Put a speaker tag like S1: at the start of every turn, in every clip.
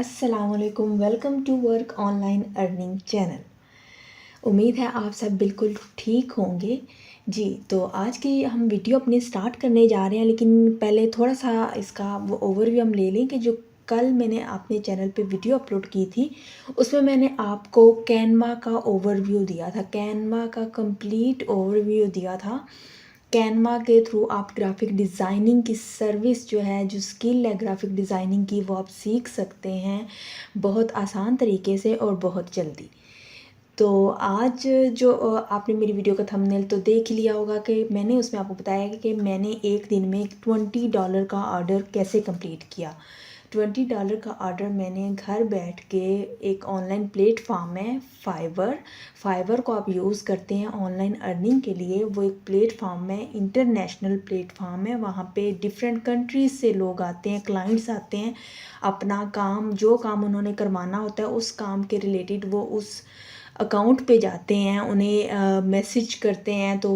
S1: अस्सलामुअलैकुम, welcome to work online earning channel. उम्मीद है आप सब बिल्कुल ठीक होंगे जी। तो आज की हम वीडियो अपनी स्टार्ट करने जा रहे हैं, लेकिन पहले थोड़ा सा इसका वो ओवरव्यू हम ले लें कि जो कल मैंने अपने चैनल पे वीडियो अपलोड की थी उसमें मैंने आपको कैनवा का ओवरव्यू दिया था, कैनवा का कंप्लीट ओवरव्यू दिया था। कैनवा के थ्रू आप ग्राफिक डिज़ाइनिंग की सर्विस जो है, जो स्किल है ग्राफिक डिज़ाइनिंग की, वो आप सीख सकते हैं बहुत आसान तरीके से और बहुत जल्दी। तो आज जो आपने मेरी वीडियो का थंबनेल तो देख ही लिया होगा कि मैंने उसमें आपको बताया कि मैंने एक दिन में $20 का ऑर्डर कैसे कंप्लीट किया। $20 का ऑर्डर मैंने घर बैठ के, एक ऑनलाइन प्लेटफॉर्म है फाइवर को आप यूज़ करते हैं ऑनलाइन अर्निंग के लिए। वो एक प्लेटफॉर्म है, इंटरनेशनल प्लेटफॉर्म है। वहाँ पे डिफरेंट कंट्रीज़ से लोग आते हैं, क्लाइंट्स आते हैं, अपना काम, जो काम उन्होंने करवाना होता है उस काम के रिलेटेड वो उस अकाउंट पे जाते हैं, उन्हें मैसेज करते हैं, तो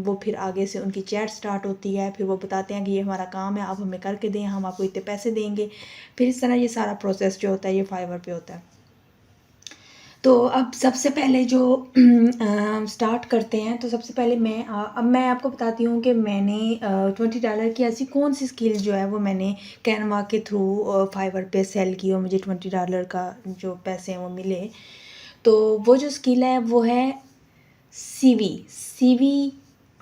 S1: वो फिर आगे से उनकी चैट स्टार्ट होती है। फिर वो बताते हैं कि ये हमारा काम है, आप हमें करके दें, हम आपको इतने पैसे देंगे। फिर इस तरह ये सारा प्रोसेस जो होता है ये फाइवर पे होता है। तो अब सबसे पहले जो स्टार्ट करते हैं, तो सबसे पहले अब मैं आपको बताती हूँ कि मैंने $20 की ऐसी कौन सी स्किल जो है वो मैंने कैनवा के थ्रू फाइवर पे सेल की और मुझे $20 का जो पैसे हैं वो मिले। तो वो जो स्किल है वो है सीवी।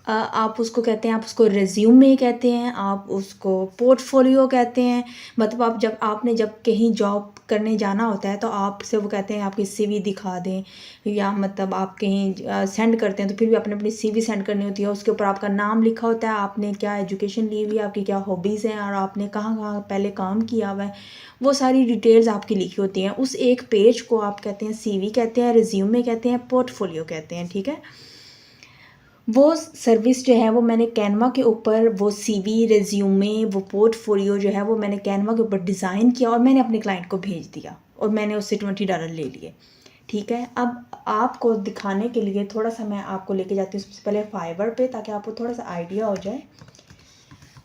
S1: आप उसको कहते हैं, आप उसको रेज्यूमे कहते हैं, आप उसको पोर्टफोलियो कहते हैं। मतलब आप जब कहीं जॉब करने जाना होता है तो आपसे वो कहते हैं आपकी सीवी दिखा दें, या मतलब आप कहीं सेंड करते हैं तो फिर भी आपने अपनी सीवी सेंड करनी होती है। उसके ऊपर आपका नाम लिखा होता है, आपने क्या एजुकेशन ली हुई है, आपकी क्या हॉबीज़ हैं और आपने कहाँ कहाँ पहले काम किया हुआ है, वो सारी डिटेल्स आपकी लिखी होती हैं। उस एक पेज को आप कहते हैं सीवी कहते हैं, रिज्यूमे कहते हैं, पोर्टफोलियो कहते हैं। ठीक है, वो सर्विस जो है वो मैंने कैनवा के ऊपर, वो सीवी, रिज्यूमे, वो पोर्टफोलियो जो है वो मैंने कैनवा के ऊपर डिज़ाइन किया और मैंने अपने क्लाइंट को भेज दिया और मैंने उससे $20 ले लिए। ठीक है, अब आपको दिखाने के लिए थोड़ा सा मैं आपको लेके जाती हूँ सबसे पहले फाइवर पे, ताकि आपको थोड़ा सा आइडिया हो जाए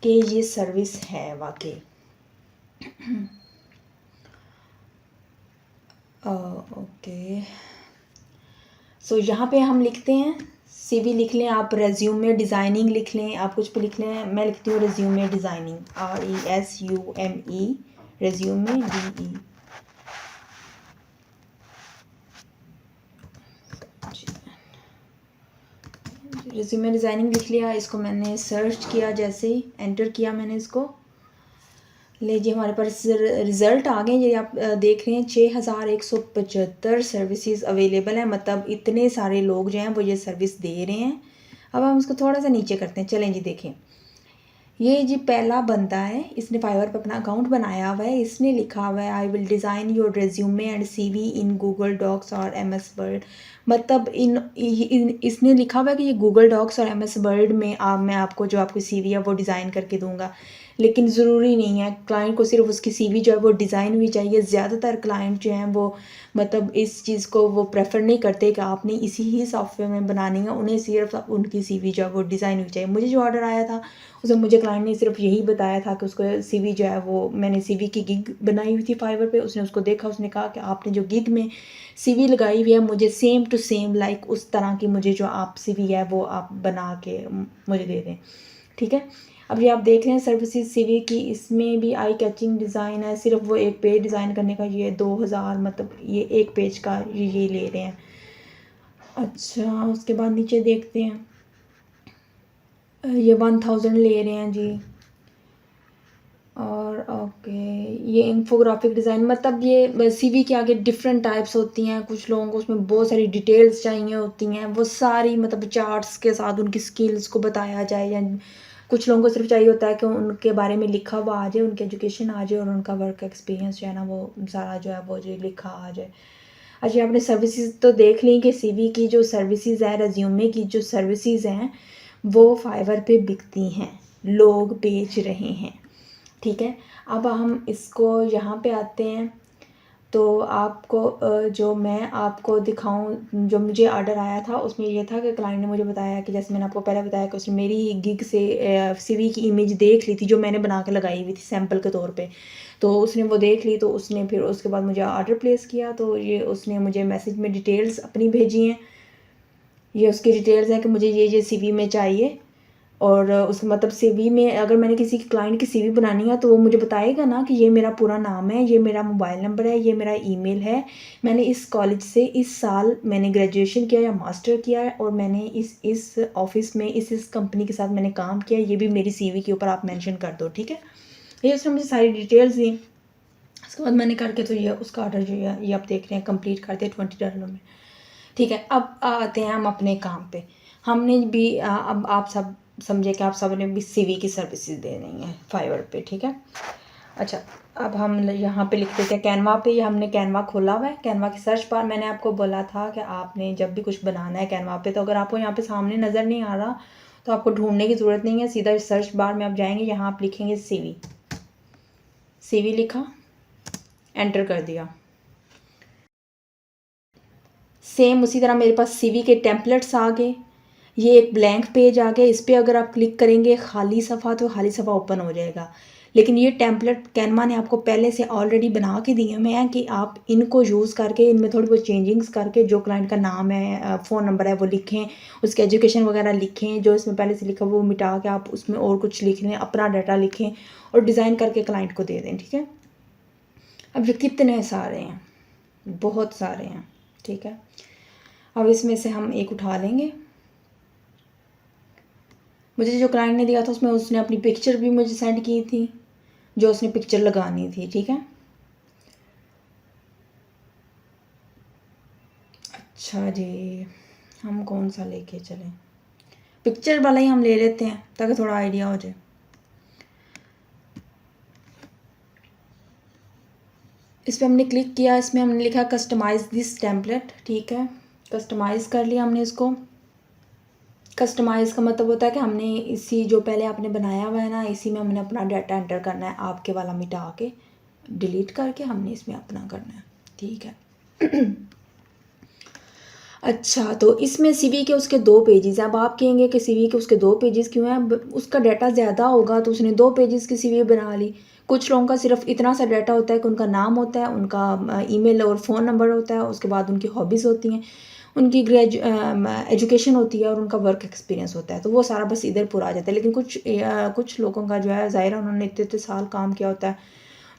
S1: कि ये सर्विस है वाकई। ओके, सो यहाँ पे हम लिखते हैं सीवी, लिख लें आप, रेज्यूमे डिज़ाइनिंग लिख लें, आप कुछ पे लिख लें। मैं लिखती हूँ resume designing, RESUME, resume DE। Resume designing लिख लिया, इसको मैंने सर्च किया, जैसे ही एंटर किया मैंने इसको, लीजिए हमारे पास रिज़ल्ट आ गए। ये आप देख रहे हैं 6175 सर्विसेज अवेलेबल हैं, मतलब इतने सारे लोग जो हैं वो ये सर्विस दे रहे हैं। अब हम इसको थोड़ा सा नीचे करते हैं, चलें जी देखें। ये जी पहला बंदा है, इसने फाइवर पर अपना अकाउंट बनाया हुआ है, इसने लिखा हुआ है I will design your resume and CV in Google Docs और MS वर्ड। मतलब इसने लिखा हुआ है कि ये गूगल डॉक्स और MS वर्ड में मैं आपको जो आपकी सीवी है वो डिज़ाइन करके दूंगा। लेकिन ज़रूरी नहीं है, क्लाइंट को सिर्फ उसकी सीवी जो है वो डिज़ाइन हुई चाहिए। ज़्यादातर क्लाइंट जो हैं वो मतलब इस चीज़ को वो प्रेफर नहीं करते कि आपने इसी ही सॉफ्टवेयर में बनानी है, उन्हें सिर्फ उनकी सीवी जो है वो डिज़ाइन हुई चाहिए। मुझे जो ऑर्डर आया था उसमें मुझे क्लाइंट ने सिर्फ यही बताया था कि उसको सीवी जो है वो, मैंने सीवी की गिग बनाई हुई थी फाइवर पे, उसने उसको देखा, उसने कहा कि आपने जो गिग में सीवी लगाई हुई है मुझे सेम टू सेम लाइक उस तरह की मुझे जो आप सीवी है वो आप बना के मुझे दे दें। ठीक है, अब ये आप देख रहे हैं सर्विसेज सीवी की, इसमें भी आई कैचिंग डिज़ाइन है। सिर्फ वो एक पेज डिज़ाइन करने का ये 2000, मतलब ये एक पेज का ये ले रहे हैं। अच्छा, उसके बाद नीचे देखते हैं, ये 1000 ले रहे हैं जी। और ओके, ये इंफोग्राफिक डिज़ाइन, मतलब ये सीवी के आगे डिफरेंट टाइप्स होती हैं। कुछ लोगों को उसमें बहुत सारी डिटेल्स चाहिए होती हैं, वो सारी मतलब चार्ट्स के साथ उनकी स्किल्स को बताया जाए, या कुछ लोगों को सिर्फ चाहिए होता है कि उनके बारे में लिखा हुआ आ जाए, उनकी एजुकेशन आ जाए और उनका वर्क एक्सपीरियंस जो है ना वो सारा जो है वो जो लिखा आ जाए। अच्छा, आपने सर्विसेज तो देख ली कि सीवी की जो सर्विसेज है, रेज्यूमे की जो सर्विसेज हैं वो फाइवर पे बिकती हैं, लोग बेच रहे हैं। ठीक है, अब हम इसको यहाँ पे आते हैं, तो आपको जो मैं आपको दिखाऊं, जो मुझे ऑर्डर आया था उसमें ये था कि क्लाइंट ने मुझे बताया कि जैसे मैंने आपको पहले बताया कि उसने मेरी गिग से सीवी की इमेज देख ली थी जो मैंने बना के लगाई हुई थी सैंपल के तौर पे। तो उसने वो देख ली, तो उसने फिर उसके बाद मुझे ऑर्डर प्लेस किया। तो ये उसने मुझे मैसेज में डिटेल्स अपनी भेजी हैं, ये उसकी डिटेल्स हैं कि मुझे ये सीवी में चाहिए। और उस मतलब सीवी में अगर मैंने किसी क्लाइंट की सीवी बनानी है तो वो मुझे बताएगा ना कि ये मेरा पूरा नाम है, ये मेरा मोबाइल नंबर है, ये मेरा ईमेल है, मैंने इस कॉलेज से इस साल मैंने ग्रेजुएशन किया या मास्टर किया है, और मैंने इस ऑफिस में इस कंपनी के साथ मैंने काम किया, ये भी मेरी सीवी के ऊपर आप मेंशन कर दो, ठीक है। ये उसने मुझे सारी डिटेल्स दी। उसके बाद मैंने करके तो ये उसका ऑर्डर जो है ये आप देख रहे हैं कंप्लीट कर दिया $20 में, ठीक है। अब आते हैं हम अपने काम पे। हमने भी अब आप सब समझे कि आप सब ने भी सीवी की सर्विसेज दे रही हैं फाइवर पे, ठीक है। अच्छा, अब हम यहाँ पे लिख देते हैं कैनवा पे। ये हमने कैनवा खोला हुआ है। कैनवा की सर्च बार मैंने आपको बोला था कि आपने जब भी कुछ बनाना है कैनवा पे, तो अगर आपको यहाँ पे सामने नज़र नहीं आ रहा तो आपको ढूंढने की ज़रूरत नहीं है, सीधा सर्च बार में आप जाएंगे, यहाँ आप लिखेंगे सीवी। सीवी लिखा, एंटर कर दिया। सेम उसी तरह मेरे पास सीवी के टेम्पलेट्स आ गए। ये एक ब्लैंक पेज आ गया, इस पर अगर आप क्लिक करेंगे खाली सफ़ा, तो खाली सफ़ा ओपन हो जाएगा। लेकिन ये टेम्पलेट कैनवा ने आपको पहले से ऑलरेडी बना के दिए हुए हैं कि आप इनको यूज़ करके इनमें थोड़ी बहुत चेंजिंग्स करके जो क्लाइंट का नाम है, फ़ोन नंबर है वो लिखें, उसके एजुकेशन वगैरह लिखें, जो इसमें पहले से लिखा वो मिटा के आप उसमें और कुछ लिख लें, अपना डाटा लिखें और डिज़ाइन करके क्लाइंट को दे दें, ठीक है। अब ये कितने सारे हैं, बहुत सारे हैं, ठीक है। अब इसमें से हम एक उठा लेंगे। मुझे जो क्लाइंट ने दिया था उसमें उसने अपनी पिक्चर भी मुझे सेंड की थी, जो उसने पिक्चर लगानी थी, ठीक है। अच्छा जी, हम कौन सा लेके चलें? पिक्चर वाला ही हम ले लेते हैं ताकि थोड़ा आइडिया हो जाए। इस पर हमने क्लिक किया, इसमें हमने लिखा कस्टमाइज़ दिस टेम्पलेट, ठीक है। कस्टमाइज़ कर लिया हमने इसको। कस्टमाइज़ का मतलब होता है कि हमने इसी जो पहले आपने बनाया हुआ है ना, इसी में हमने अपना डाटा एंटर करना है, आपके वाला मिटा के डिलीट करके हमने इसमें अपना करना है, ठीक है। अच्छा, तो इसमें सीवी के उसके 2 पेजेस हैं। अब आप कहेंगे कि सीवी के उसके 2 पेजेस क्यों हैं? उसका डाटा ज़्यादा होगा तो उसने 2 पेजेस की सीवी बना ली। कुछ लोगों का सिर्फ इतना सा डाटा होता है कि उनका नाम होता है, उनका ईमेल और फ़ोन नंबर होता है, उसके बाद उनकी हॉबीज़ होती हैं, उनकी एजुकेशन होती है और उनका वर्क एक्सपीरियंस होता है, तो वो सारा बस इधर पूरा आ जाता है। लेकिन कुछ लोगों का जो है ज़ाहिर है उन्होंने इतने साल काम किया होता है,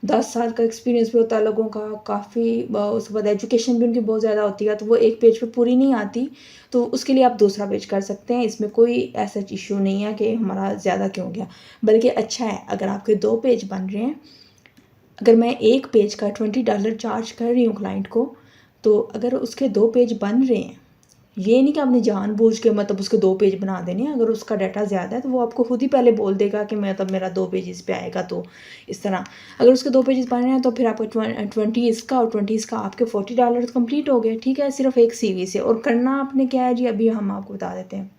S1: 10 साल का एक्सपीरियंस भी होता है लोगों का, काफ़ी उसके बाद एजुकेशन भी उनकी बहुत ज़्यादा होती है, तो वो एक पेज पे पूरी नहीं आती, तो उसके लिए आप दूसरा पेज कर सकते हैं। इसमें कोई ऐसा इशू नहीं है कि हमारा ज़्यादा क्यों गया, बल्कि अच्छा है अगर आपके 2 पेज बन रहे हैं। अगर मैं एक पेज का $20 चार्ज कर रही हूँ क्लाइंट को, तो अगर उसके 2 पेज बन रहे हैं, ये नहीं कि आपने जानबूझ के मतलब उसके 2 पेज बना देने हैं। अगर उसका डाटा ज़्यादा है तो वो आपको खुद ही पहले बोल देगा कि मतलब मेरा 2 पेज इस पे आएगा, तो इस तरह अगर उसके 2 पेजेस बन रहे हैं तो फिर आपको 20 इसका और 20 इसका, आपके $40 तो कंप्लीट हो गए, ठीक है, सिर्फ एक सीवी से। और करना आपने क्या है जी, अभी हम आपको बता देते हैं।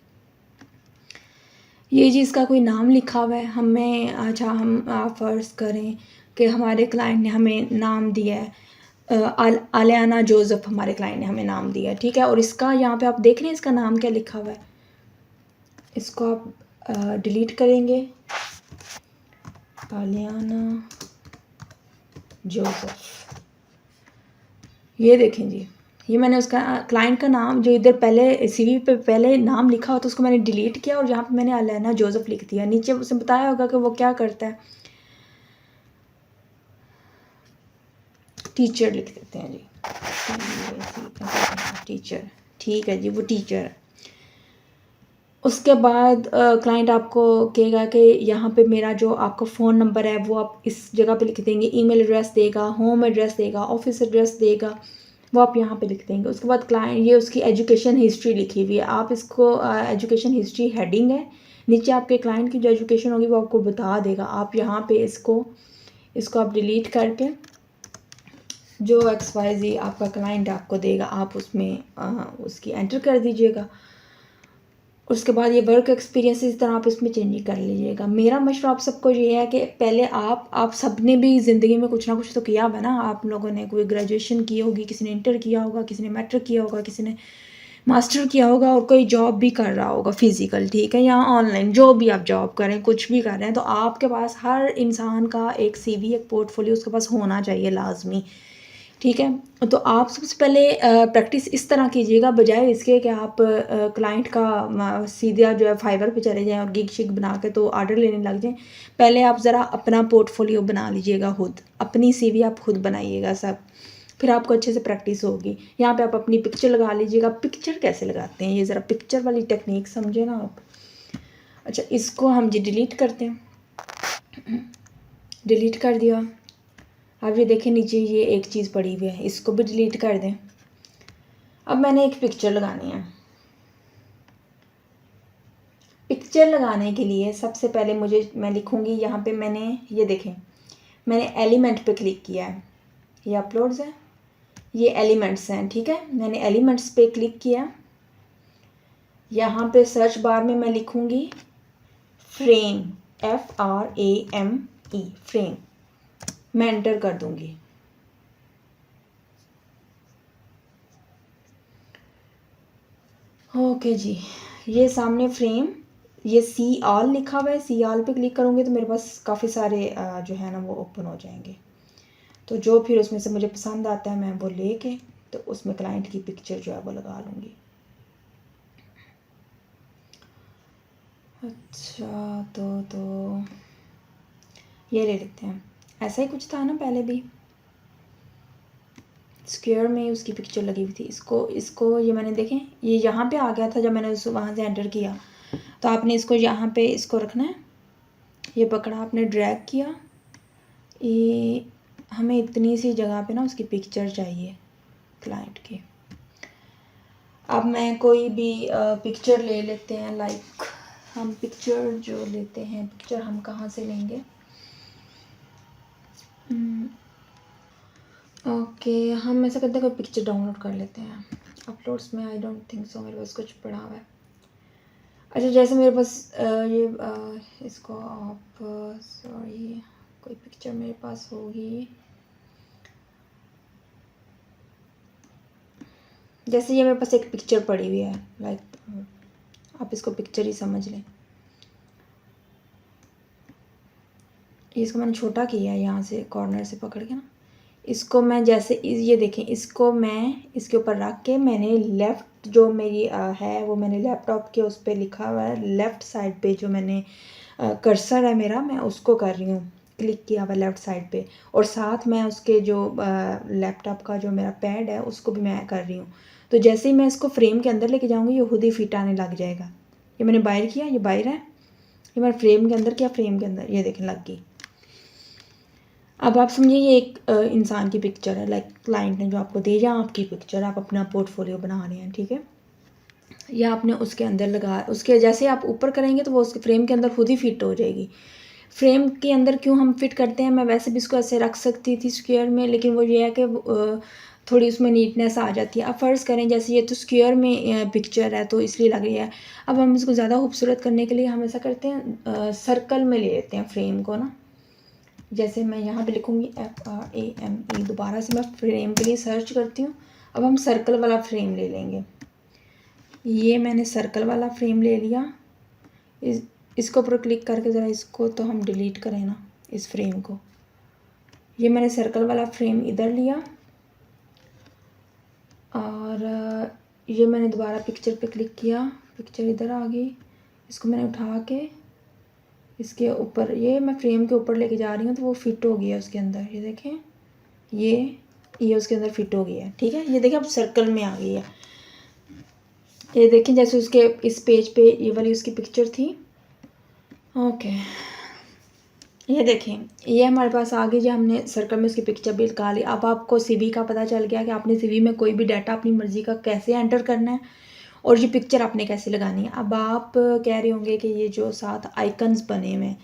S1: ये जी इसका कोई नाम लिखा हुआ है, हमें अच्छा हम आप फ़र्ज़ करें कि हमारे क्लाइंट ने हमें नाम दिया है, आलियाना जोसेफ हमारे क्लाइंट ने हमें नाम दिया है, ठीक है। और इसका यहाँ पे आप देख रहे हैं इसका नाम क्या लिखा हुआ है, इसको आप डिलीट करेंगे, आलियाना जोसेफ, ये देखें जी, ये मैंने उसका क्लाइंट का नाम जो इधर पहले सीवी पे पहले नाम लिखा होता है उसको मैंने डिलीट किया और यहाँ पे मैंने आलियाना जोसेफ लिख दिया। नीचे उसने बताया होगा कि वो क्या करता है, टीचर लिख देते हैं जी, टीचर, ठीक है जी, वो टीचर है। उसके बाद क्लाइंट आपको कहेगा कि यहाँ पे मेरा जो आपका फ़ोन नंबर है वो आप इस जगह पे लिख देंगे, ईमेल एड्रेस देगा, होम एड्रेस देगा, ऑफिस एड्रेस देगा, वो आप यहाँ पे लिख देंगे। उसके बाद क्लाइंट ये उसकी एजुकेशन हिस्ट्री लिखी हुई है, आप इसको एजुकेशन हिस्ट्री हेडिंग है, नीचे आपके क्लाइंट की जो एजुकेशन होगी वो आपको बता देगा। आप यहाँ पे इसको आप डिलीट करके जो XYZ आपका क्लाइंट आपको देगा आप उसमें उसकी एंटर कर दीजिएगा। उसके बाद ये वर्क एक्सपीरियंस इस तरह आप इसमें चेंज कर लीजिएगा। मेरा मशवरा आप सबको ये है कि पहले आप सब ने भी ज़िंदगी में कुछ ना कुछ तो किया हुआ है ना। आप लोगों ने कोई ग्रेजुएशन की होगी, किसी ने इंटर किया होगा, किसी ने मैट्रिक किया होगा, किसी ने मास्टर किया होगा और कोई जॉब भी कर रहा होगा फिज़िकल, ठीक है, या ऑनलाइन जो भी आप जॉब करें, कुछ भी कर रहे हैं, तो आपके पास हर इंसान का एक CV, एक पोर्टफोलियो उसके पास होना चाहिए लाजमी, ठीक है। तो आप सबसे पहले प्रैक्टिस इस तरह कीजिएगा, बजाय इसके कि आप क्लाइंट का सीधा जो है फाइवर पे चले जाएं और गिग शिग बना के तो ऑर्डर लेने लग जाएं। पहले आप ज़रा अपना पोर्टफोलियो बना लीजिएगा, खुद अपनी CV आप खुद बनाइएगा सब, फिर आपको अच्छे से प्रैक्टिस होगी। यहाँ पे आप अपनी पिक्चर लगा लीजिएगा। पिक्चर कैसे लगाते हैं, ये ज़रा पिक्चर वाली टेक्निक समझे ना आप। अच्छा, इसको हम जी डिलीट करते हैं। डिलीट कर दिया। अब ये देखें नीचे ये एक चीज़ पड़ी हुई है, इसको भी डिलीट कर दें। अब मैंने एक पिक्चर लगानी है। पिक्चर लगाने के लिए सबसे पहले मैं लिखूँगी यहाँ पे, मैंने ये देखें, मैंने एलिमेंट पे क्लिक किया है, ये अपलोड्स है, ये एलिमेंट्स हैं, ठीक है। मैंने एलिमेंट्स पे क्लिक किया। यहाँ पे सर्च बार में मैं लिखूँगी फ्रेम, FRAME, फ्रेम, मैं एंटर कर दूँगी। ओके जी, ये सामने फ्रेम, ये सी ऑल लिखा हुआ है। सी ऑल पे क्लिक करूँगी तो मेरे पास काफ़ी सारे जो है ना वो ओपन हो जाएंगे। तो जो फिर उसमें से मुझे पसंद आता है मैं वो लेके तो उसमें क्लाइंट की पिक्चर जो है वो लगा लूँगी। अच्छा, तो ये ले लेते हैं। ऐसा ही कुछ था ना पहले भी, स्क्वायर में उसकी पिक्चर लगी हुई थी। इसको ये मैंने देखें, ये यहाँ पे आ गया था जब मैंने उस वहाँ से एंटर किया। तो आपने इसको यहाँ पे इसको रखना है, ये पकड़ा आपने, ड्रैग किया, ये हमें इतनी सी जगह पे ना उसकी पिक्चर चाहिए क्लाइंट की। अब मैं कोई भी पिक्चर ले लेते हैं, लाइक हम पिक्चर जो लेते हैं, पिक्चर हम कहाँ से लेंगे, ओके हम ऐसा करते हैं कोई पिक्चर डाउनलोड कर लेते हैं। अपलोड्स में आई डोंट थिंक सो मेरे पास कुछ पड़ा हुआ है। अच्छा, जैसे मेरे पास इसको आप सॉरी कोई पिक्चर मेरे पास होगी, जैसे ये मेरे पास एक पिक्चर पड़ी हुई है, लाइक आप इसको पिक्चर ही समझ लें। इसको मैंने छोटा किया है यहाँ से कॉर्नर से पकड़ के ना। इसको मैं जैसे ये देखें, इसको मैं इसके ऊपर रख के मैंने लेफ़्ट जो मेरी है वो मैंने लैपटॉप के उस पर लिखा हुआ है, लेफ़्ट साइड पे जो मैंने कर्सर है मेरा, मैं उसको कर रही हूँ, क्लिक किया हुआ लेफ़्ट साइड पे, और साथ मैं उसके जो लैपटॉप का जो मेरा पैड है उसको भी मैं कर रही हूँ। तो जैसे ही मैं इसको फ्रेम के अंदर लेके जाऊँगी ये खुद ही फिट आने लग जाएगा। ये मैंने बाहर किया, ये बाहर है, ये मैंने फ्रेम के अंदर किया, फ्रेम के अंदर, ये देखें लग गई। अब आप समझिए ये एक इंसान की पिक्चर है, लाइक क्लाइंट ने जो आपको दी या आपकी पिक्चर, आप अपना पोर्टफोलियो बना रहे हैं, ठीक है। या आपने उसके अंदर लगा, उसके जैसे आप ऊपर करेंगे तो वो उसके फ्रेम के अंदर खुद ही फिट हो जाएगी। फ्रेम के अंदर क्यों हम फिट करते हैं, मैं वैसे भी इसको ऐसे रख सकती थी स्क्वायर में, लेकिन वो ये है कि थोड़ी उसमें नीटनेस आ जाती है। अब फ़र्ज़ करें जैसे ये तो स्क्वायर में पिक्चर है तो इसलिए लग रही है। अब हम इसको ज़्यादा खूबसूरत करने के लिए हम ऐसा करते हैं, सर्कल में ले लेते हैं फ्रेम को ना। जैसे मैं यहाँ पे लिखूँगी FRAME, दोबारा से मैं फ्रेम के लिए सर्च करती हूँ। अब हम सर्कल वाला फ्रेम ले लेंगे। ये मैंने सर्कल वाला फ्रेम ले लिया। इसको ऊपर क्लिक करके ज़रा इसको तो हम डिलीट करें ना, इस फ्रेम को। ये मैंने सर्कल वाला फ्रेम इधर लिया और ये मैंने दोबारा पिक्चर पे क्लिक किया, पिक्चर इधर आ गई। इसको मैंने उठा के इसके ऊपर, ये मैं फ्रेम के ऊपर लेके जा रही हूँ तो वो फिट हो गया उसके अंदर। ये देखें, ये उसके अंदर फिट हो गया है, ठीक है। ये देखें अब सर्कल में आ गई है। ये देखें जैसे उसके इस पेज पे ये वाली उसकी पिक्चर थी, ओके। ये देखें ये हमारे पास आ गई, जो हमने सर्कल में उसकी पिक्चर भी लगा ली। अब आपको CV का पता चल गया कि आपने CV में कोई भी डाटा अपनी मर्ज़ी का कैसे एंटर करना है और ये पिक्चर आपने कैसे लगानी है। अब आप कह रहे होंगे कि ये जो साथ आइकन्स बने हुए हैं,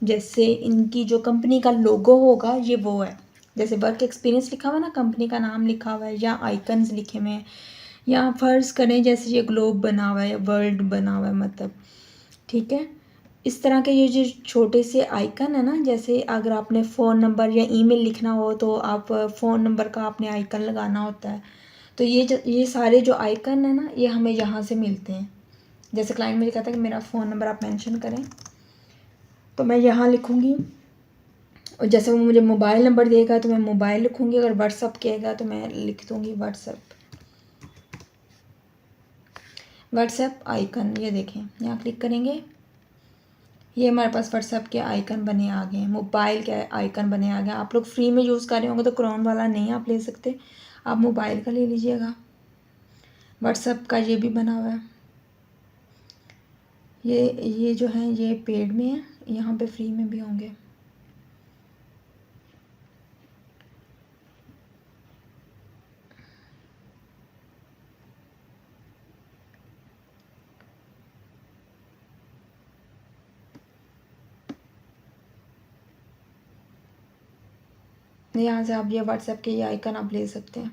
S1: जैसे इनकी जो कंपनी का लोगो होगा ये वो है, जैसे वर्क एक्सपीरियंस लिखा हुआ है ना, कंपनी का नाम लिखा हुआ है, या आइकन्स लिखे हुए हैं, या फ़र्ज़ करें जैसे ये ग्लोब बना हुआ है या वर्ल्ड बना हुआ है मतलब, ठीक है। इस तरह के ये जो छोटे से आइकन है ना, जैसे अगर आपने फ़ोन नंबर या ईमेल लिखना हो तो आप फ़ोन नंबर का आपने आइकन लगाना होता है। तो ये सारे जो आइकन है ना, ये हमें यहाँ से मिलते हैं। जैसे क्लाइंट मुझे कहता है कि मेरा फ़ोन नंबर आप मेंशन करें, तो मैं यहाँ लिखूँगी, और जैसे वो मुझे मोबाइल नंबर देगा तो मैं मोबाइल लिखूँगी, अगर व्हाट्सअप कहेगा तो मैं लिख दूँगी व्हाट्सएप आइकन। ये देखें, यहाँ क्लिक करेंगे, ये हमारे पास व्हाट्सएप के आइकन बने आ गए हैं, मोबाइल के आइकन बने आ गए। आप लोग फ्री में यूज़ कर रहे होंगे तो क्रोम वाला नहीं आप ले सकते, आप मोबाइल का ले लीजिएगा। व्हाट्सएप का ये भी बना हुआ है। ये जो है ये पेड में है, यहाँ पे फ्री में भी होंगे। यहाँ से आप ये व्हाट्सएप के ये आइकन आप ले सकते हैं।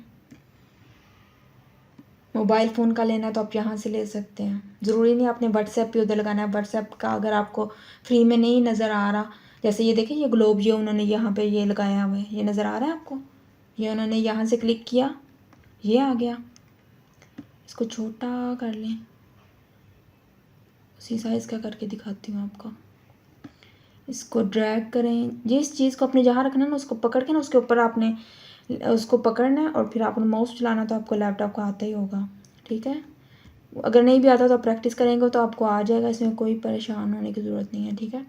S1: मोबाइल फ़ोन का लेना है तो आप यहाँ से ले सकते हैं, ज़रूरी नहीं आपने व्हाट्सएप पे उधर लगाना है। व्हाट्सएप का अगर आपको फ्री में नहीं नज़र आ रहा, जैसे ये देखिए ये ग्लोब, ये उन्होंने यहाँ पे ये लगाया हुआ है, ये नज़र आ रहा है आपको, ये उन्होंने यहाँ से क्लिक किया, ये आ गया। इसको छोटा कर लें, उसी साइज़ का करके दिखाती हूँ आपको। इसको ड्रैग करें, जिस चीज़ को आपने जहाँ रखना है ना उसको पकड़ के ना उसके ऊपर आपने उसको पकड़ना है, और फिर आपने माउस चलाना तो आपको लैपटॉप का आता ही होगा, ठीक है। अगर नहीं भी आता तो आप प्रैक्टिस करेंगे तो आपको आ जाएगा, इसमें कोई परेशान होने की ज़रूरत नहीं है, ठीक है।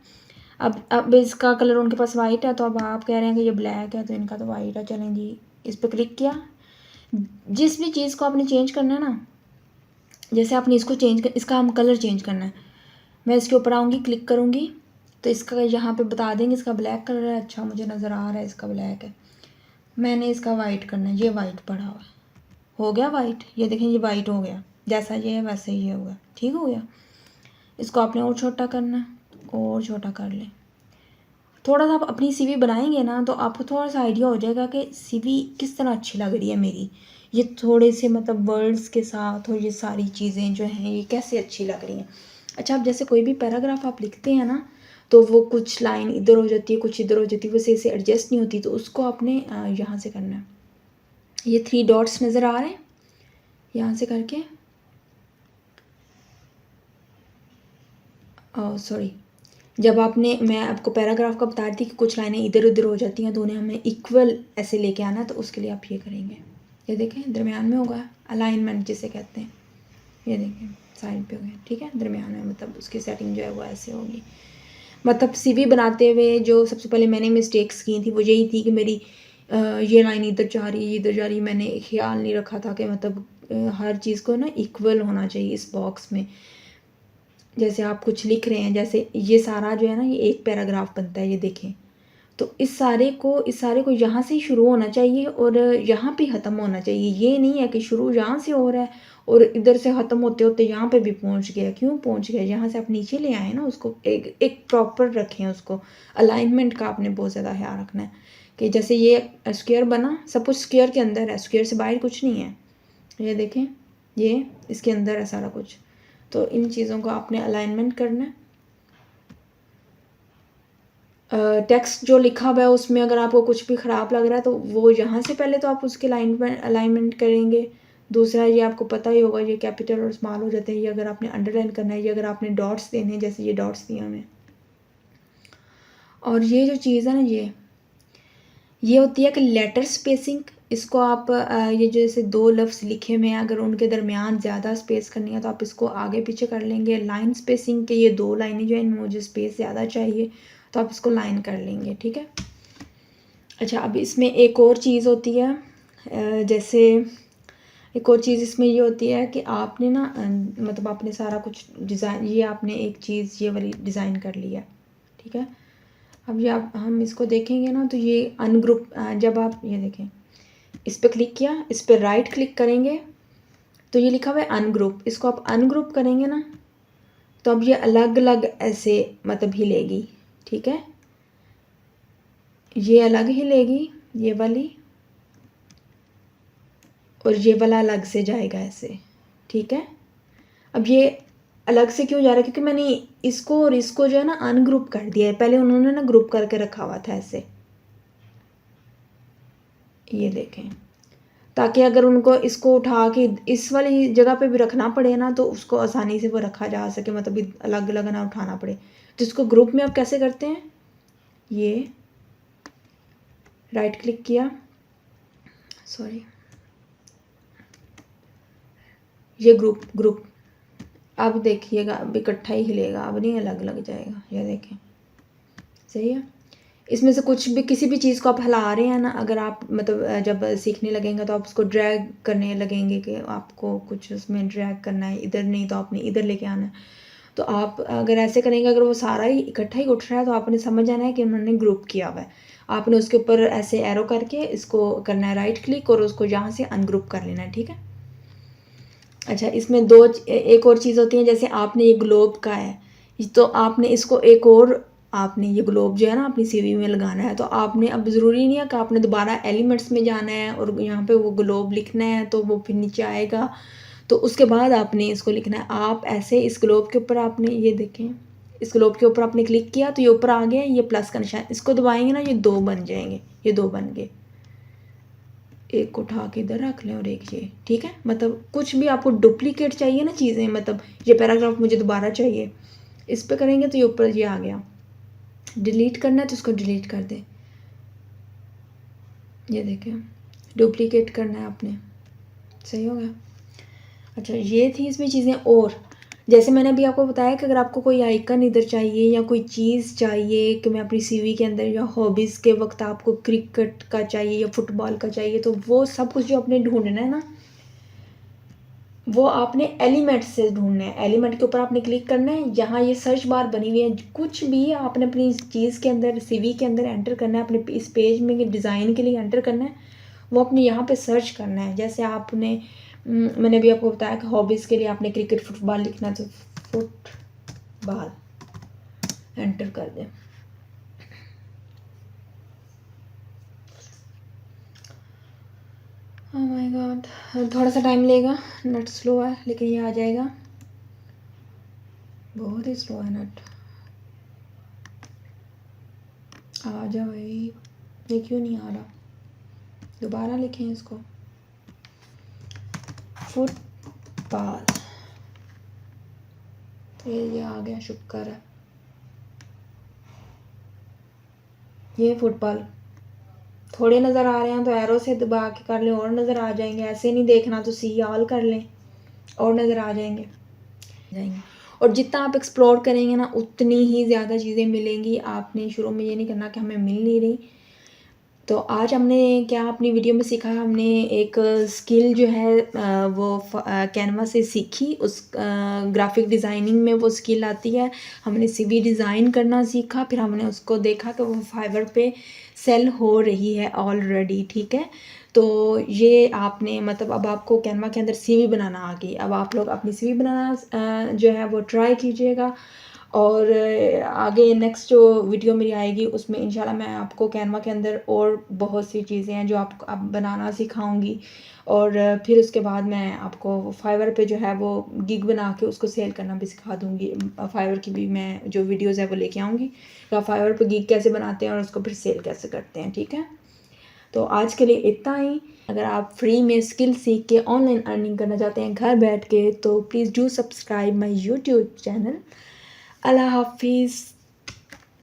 S1: अब इसका कलर उनके पास वाइट है, तो अब आप कह रहे हैं कि ये ब्लैक है, तो इनका तो वाइट है। चलें जी, इस पर क्लिक किया। जिस भी चीज़ को आपने चेंज करना है ना, जैसे आपने इसको इसका हम कलर चेंज करना है, मैं इसके ऊपर आऊँगी, क्लिक करूँगी, तो इसका यहाँ पे बता देंगे इसका ब्लैक कलर है। अच्छा, मुझे नज़र आ रहा है इसका ब्लैक है, मैंने इसका वाइट करना है। ये वाइट पड़ा हुआ है, हो गया वाइट, ये देखें ये वाइट हो गया, जैसा ये है वैसे ही ये होगा, ठीक हो गया। इसको आपने और छोटा करना है, और छोटा कर लें। थोड़ा सा आप अपनी सीवी बनाएंगे ना तो आपको थोड़ा सा आइडिया हो जाएगा कि सीवी किस तरह अच्छी लग रही है मेरी। ये थोड़े से मतलब वर्ड्स के साथ और ये सारी चीज़ें जो हैं ये कैसे अच्छी लग रही हैं। अच्छा, अब जैसे कोई भी पैराग्राफ आप लिखते हैं ना, तो वो कुछ लाइन इधर हो जाती है, कुछ इधर हो जाती है, वो सही से एडजस्ट नहीं होती, तो उसको आपने यहाँ से करना है। ये 3 डॉट्स नज़र आ रहे हैं, यहाँ से करके, सॉरी, जब आपने, मैं आपको पैराग्राफ का बता रही थी कि कुछ लाइनें इधर उधर हो जाती हैं तो उन्हें हमें इक्वल ऐसे लेके आना है, तो उसके लिए आप ये करेंगे। ये देखें दरमियान में होगा, अलाइनमेंट जिसे कहते हैं। ये देखें साइड पे हो गया, ठीक है, दरमियान में, मतलब उसकी सेटिंग जो है वो ऐसे होगी। मतलब सीवी बनाते हुए जो सबसे पहले मैंने मिस्टेक्स की थी वो यही थी कि मेरी ये लाइन इधर जा रही है, इधर जा रही है, मैंने ख्याल नहीं रखा था कि मतलब हर चीज़ को ना इक्वल होना चाहिए इस बॉक्स में। जैसे आप कुछ लिख रहे हैं, जैसे ये सारा जो है ना ये एक पैराग्राफ बनता है, ये देखें, तो इस सारे को यहाँ से ही शुरू होना चाहिए और यहाँ पे ख़त्म होना चाहिए। ये नहीं है कि शुरू यहाँ से हो रहा है और इधर से ख़त्म होते होते यहाँ पे भी पहुँच गया। क्यों पहुँच गया, यहाँ से आप नीचे ले आए ना, उसको एक प्रॉपर रखें, उसको अलाइनमेंट का आपने बहुत ज़्यादा ख्याल रखना है कि जैसे ये स्क्वायर बना, सब कुछ स्क्वायर के अंदर है, स्क्वायर से बाहर कुछ नहीं है। ये देखें, ये इसके अंदर है सारा कुछ, तो इन चीज़ों को आपने अलाइनमेंट करना है। टेक्स्ट जो लिखा हुआ है उसमें अगर आपको कुछ भी ख़राब लग रहा है तो वो यहाँ से पहले तो आप उसके अलाइनमेंट करेंगे। दूसरा, ये आपको पता ही होगा, ये कैपिटल और स्मॉल हो जाते हैं, ये अगर आपने अंडरलाइन करना है, ये अगर आपने डॉट्स देने हैं, जैसे ये डॉट्स दिए हमें। और ये जो चीज़ है ना, ये होती है कि लेटर स्पेसिंग। इसको आप ये जैसे 2 लफ्ज़ लिखे हुए हैं, अगर उनके दरमियान ज़्यादा स्पेस करनी है तो आप इसको आगे पीछे कर लेंगे। लाइन स्पेसिंग के ये 2 लाइनें जो है इनमें मुझे स्पेस ज़्यादा चाहिए, तो आप इसको लाइन कर लेंगे, ठीक है। अच्छा, अब इसमें एक और चीज़ होती है, जैसे एक और चीज़ इसमें ये होती है कि आपने ना मतलब आपने सारा कुछ डिज़ाइन, ये आपने एक चीज़ ये वाली डिज़ाइन कर लिया, ठीक है। अब ये हम इसको देखेंगे ना तो ये अनग्रुप, जब आप ये देखें, इस पर क्लिक किया, इस पर राइट क्लिक करेंगे तो ये लिखा हुआ है अनग्रुप। इसको आप अनग्रुप करेंगे ना तो अब ये अलग अलग ऐसे मतलब हिलेगी, ठीक है, ये अलग हिलेगी ये वाली, और ये वाला अलग से जाएगा ऐसे, ठीक है। अब ये अलग से क्यों जा रहा है, क्योंकि मैंने इसको और इसको जो है ना अनग्रुप कर दिया है। पहले उन्होंने ना ग्रुप करके रखा हुआ था ऐसे, ये देखें, ताकि अगर उनको इसको उठा के इस वाली जगह पे भी रखना पड़े ना तो उसको आसानी से वो रखा जा सके, मतलब अलग अलग ना उठाना पड़े। तो इसको ग्रुप में आप कैसे करते हैं, ये राइट क्लिक किया, सॉरी, ये ग्रुप अब देखिएगा, अब इकट्ठा ही हिलेगा, अब नहीं अलग अलग जाएगा, ये देखें, सही है। इसमें से कुछ भी, किसी भी चीज़ को आप हिला रहे हैं ना, अगर आप मतलब जब सीखने लगेंगे तो आप उसको ड्रैग करने लगेंगे कि आपको कुछ उसमें ड्रैग करना है, इधर नहीं तो आपने इधर लेके आना है। तो आप अगर ऐसे करेंगे, अगर वो सारा ही इकट्ठा ही उठ रहा है तो आपने समझ जाना है कि उन्होंने ग्रुप किया हुआ है। आपने उसके ऊपर ऐसे एरो करके इसको करना है राइट क्लिक और उसको यहाँ से अनग्रुप कर लेना है, ठीक है। अच्छा, इसमें एक और चीज़ होती है, जैसे आपने ये ग्लोब का है तो आपने इसको एक और, आपने ये ग्लोब जो है ना अपनी सीवी में लगाना है, तो आपने अब ज़रूरी नहीं है कि आपने दोबारा एलिमेंट्स में जाना है और यहाँ पे वो ग्लोब लिखना है तो वो फिर नीचे आएगा, तो उसके बाद आपने इसको लिखना है। आप ऐसे इस ग्लोब के ऊपर आपने ये देखें, इस ग्लोब के ऊपर आपने क्लिक किया तो ये ऊपर आ गया, ये प्लस का निशान, इसको दबाएंगे ना, ये 2 बन जाएंगे, ये 2 बन गए। एक को उठा के इधर रख लें और एक ये, ठीक है। मतलब कुछ भी आपको डुप्लीकेट चाहिए ना चीज़ें, मतलब ये पैराग्राफ मुझे दोबारा चाहिए, इस पे करेंगे तो ये ऊपर ये आ गया। डिलीट करना है तो इसको डिलीट कर दें, ये देखें, डुप्लीकेट करना है आपने, सही हो गया। अच्छा, ये थी इसमें चीज़ें। और जैसे मैंने अभी आपको बताया कि अगर आपको कोई आइकन इधर चाहिए या कोई चीज़ चाहिए कि मैं अपनी सीवी के अंदर, या हॉबीज़ के वक्त आपको क्रिकेट का चाहिए या फुटबॉल का चाहिए, तो वो सब कुछ जो आपने ढूंढना है ना, वो आपने एलिमेंट से ढूंढना है। एलिमेंट के ऊपर आपने क्लिक करना है, यहाँ ये सर्च बार बनी हुई है, कुछ भी आपने अपनी चीज़ के अंदर, सीवी के अंदर एंटर करना है, अपने इस पेज में डिज़ाइन के लिए एंटर करना है, वो अपने यहाँ पे सर्च करना है। जैसे आपने मैंने भी आपको बताया कि हॉबीज़ के लिए आपने क्रिकेट फुटबॉल लिखना है, तो फुटबॉल एंटर कर दें। ओह माय गॉड, थोड़ा सा टाइम लेगा, नेट स्लो है लेकिन ये आ जाएगा। बहुत ही स्लो है नेट, आ जा भाई, ये क्यों नहीं आ रहा, दोबारा लिखें इसको, फुटबॉल, तो ये आ गया, शुक्र है। ये फुटबॉल थोड़े नज़र आ रहे हैं तो एरो से दबा के कर लें और नज़र आ जाएंगे, ऐसे नहीं देखना तो सी ऑल कर लें और नज़र आ जाएंगे। और जितना आप एक्सप्लोर करेंगे ना उतनी ही ज़्यादा चीज़ें मिलेंगी। आपने शुरू में ये नहीं करना कि हमें मिल नहीं रही। तो आज हमने क्या अपनी वीडियो में सीखा, हमने एक स्किल जो है वो कैनवा से सीखी, उस ग्राफिक डिज़ाइनिंग में वो स्किल आती है। हमने सीवी डिज़ाइन करना सीखा, फिर हमने उसको देखा कि वो फाइवर पे सेल हो रही है ऑलरेडी, ठीक है। तो ये आपने मतलब अब आपको कैनवा के अंदर सीवी बनाना आ गई। अब आप लोग अपनी सीवी बनाना जो है वो ट्राई कीजिएगा। और आगे नेक्स्ट जो वीडियो मेरी आएगी उसमें इंशाल्लाह मैं आपको कैनवा के अंदर और बहुत सी चीज़ें हैं जो आप बनाना सिखाऊंगी। और फिर उसके बाद मैं आपको फाइवर पे जो है वो गिग बना के उसको सेल करना भी सिखा दूंगी। फाइवर की भी मैं जो वीडियोज़ है वो लेके आऊँगी, तो फाइवर पे गिग कैसे बनाते हैं और उसको फिर सेल कैसे करते हैं, ठीक है। तो आज के लिए इतना ही। अगर आप फ्री में स्किल सीख के ऑनलाइन अर्निंग करना चाहते हैं घर बैठ के, तो please do subscribe my YouTube channel. अल्लाह हाफिज़।